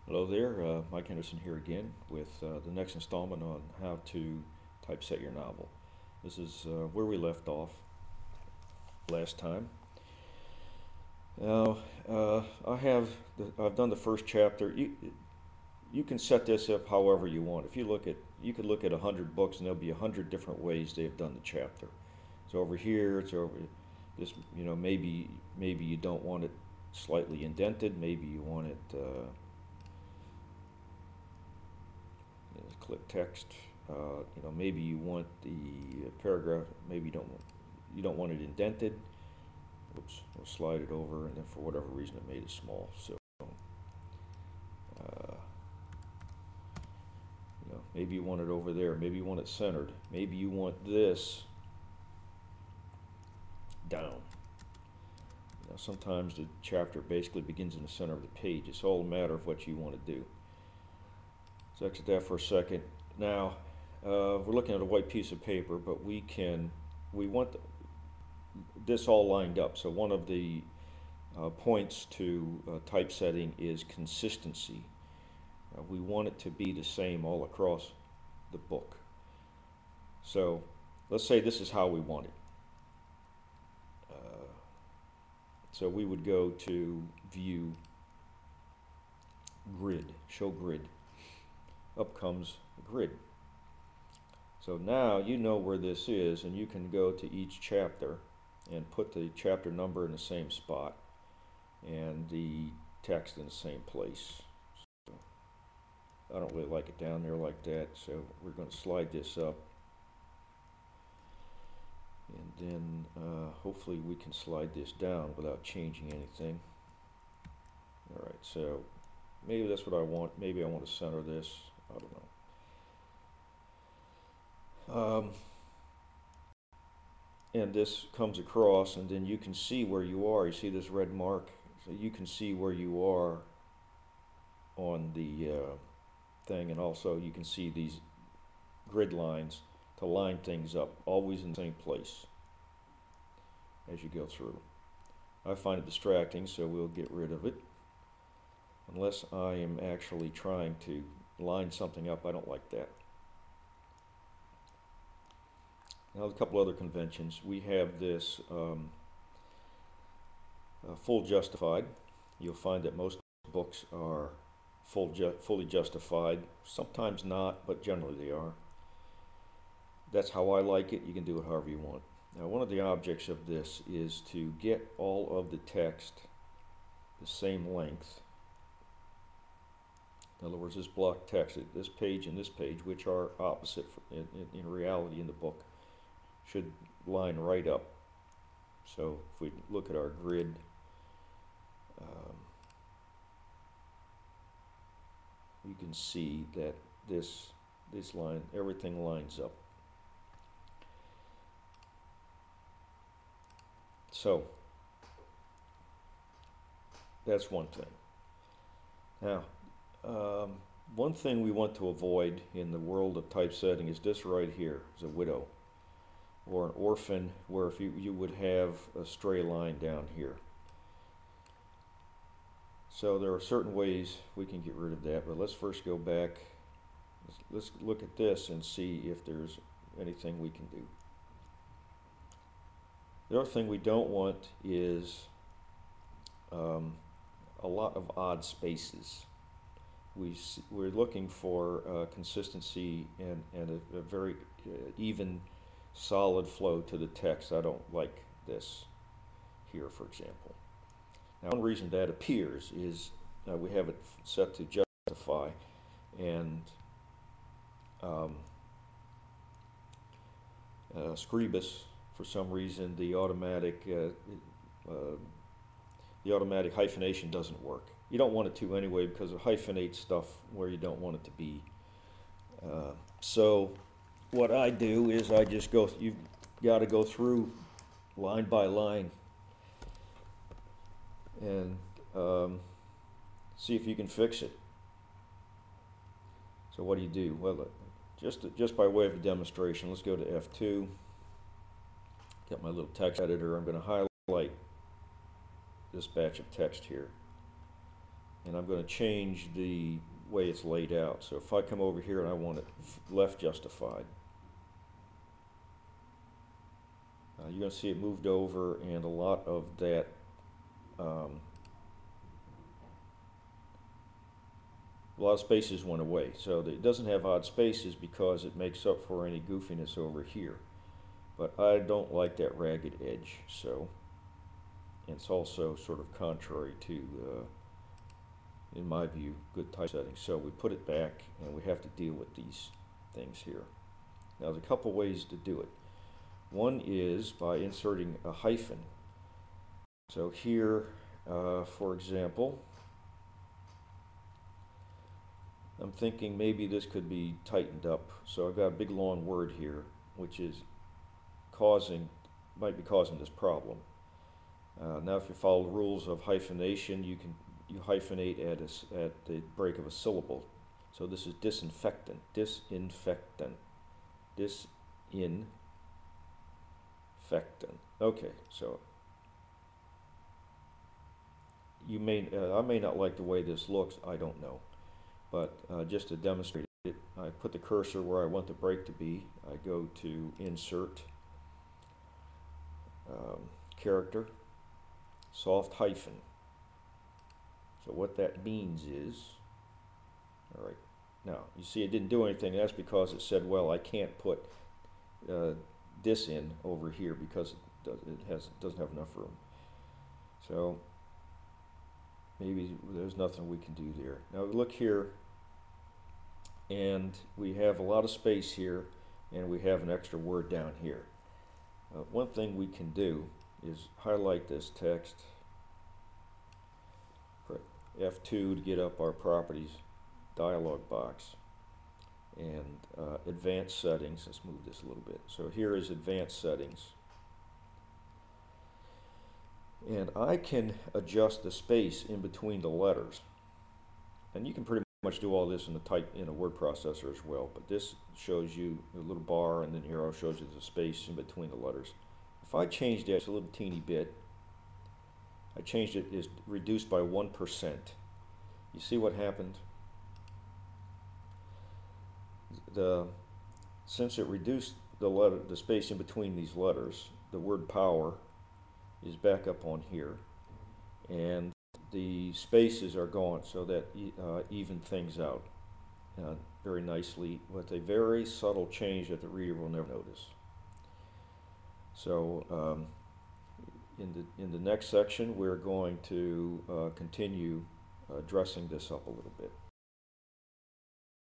Hello there, Mike Henderson here again with the next installment on how to typeset your novel. This is where we left off last time. Now, I've done the first chapter. You can set this up however you want. If you could look at 100 books and there'll be 100 different ways they've done the chapter. So over here, it's over this. Maybe you don't want it slightly indented. Maybe you want it. Click text. Maybe you want the paragraph. Maybe you don't want it indented. Oops, we'll slide it over, and then for whatever reason it made it small. So, maybe you want it over there. Maybe you want it centered. Maybe you want this down. Sometimes the chapter basically begins in the center of the page. It's all a matter of what you want to do. So exit that for a second. Now, we're looking at a white piece of paper, but we want this all lined up. So one of the points to typesetting is consistency. We want it to be the same all across the book. So let's say this is how we want it. So we would go to View, Grid, Show Grid. Up comes the grid. So now you know where this is, and you can go to each chapter and put the chapter number in the same spot and the text in the same place. So I don't really like it down there like that, so we're going to slide this up, and then hopefully we can slide this down without changing anything. Alright, so maybe that's what I want. Maybe I want to center this. I don't know. And this comes across, and then you can see where you are. You see this red mark? So you can see where you are on the thing, and also you can see these grid lines to line things up, always in the same place as you go through. I find it distracting, so we'll get rid of it. Unless I am actually trying to line something up, I don't like that. Now, a couple other conventions. We have this full justified. You'll find that most books are fully justified. Sometimes not, but generally they are. That's how I like it. You can do it however you want. Now, one of the objects of this is to get all of the text the same length. In other words, this block text, this page and this page, which are opposite in reality in the book, should line right up. So if we look at our grid, you can see that this line, everything lines up. So that's one thing. Now, one thing we want to avoid in the world of typesetting is this right here, is a widow or an orphan, where if you would have a stray line down here. So there are certain ways we can get rid of that, but let's first go back. Let's look at this and see if there's anything we can do. The other thing we don't want is a lot of odd spaces. We're looking for consistency and a very even, solid flow to the text. I don't like this here, for example. Now, one reason that appears is we have it set to justify, and Scribus, for some reason, the automatic hyphenation doesn't work. You don't want it to anyway, because it hyphenates stuff where you don't want it to be. So what I do is I just go, you've got to go through line by line and see if you can fix it. So what do? Well, just by way of a demonstration, let's go to F2. Got my little text editor. I'm going to highlight this batch of text here. and I'm going to change the way it's laid out. So if I come over here and I want it left justified, you're going to see it moved over, and a lot of that a lot of spaces went away. So it doesn't have odd spaces because it makes up for any goofiness over here. But I don't like that ragged edge, so it's also sort of contrary to, in my view, good typesetting. So we put it back, and we have to deal with these things here. Now there's a couple ways to do it. One is by inserting a hyphen. So here, for example, I'm thinking maybe this could be tightened up. So I've got a big long word here, which is might be causing this problem. Now, if you follow the rules of hyphenation, you hyphenate at the break of a syllable. So this is disinfectant, disinfectant, disinfectant. Okay, so I may not like the way this looks. I don't know, but just to demonstrate it, I put the cursor where I want the break to be. I go to Insert, Character, Soft Hyphen. So what that means is, all right, now you see it didn't do anything. That's because it said, well, I can't put this in over here because it doesn't have enough room. So maybe there's nothing we can do there. Now look here, and we have a lot of space here, and we have an extra word down here. One thing we can do is highlight this text, F2 to get up our properties dialog box, and advanced settings. Let's move this a little bit. So here is advanced settings, and I can adjust the space in between the letters, and you can pretty much do all this in a word processor as well, but this shows you a little bar, and then arrow shows you the space in between the letters. If I change that a little teeny bit, I changed it is reduced by 1%. You see what happened? Since it reduced the space in between these letters, the word power is back up on here, and the spaces are gone, so that even things out very nicely with a very subtle change that the reader will never notice. So in the next section, we're going to continue dressing this up a little bit.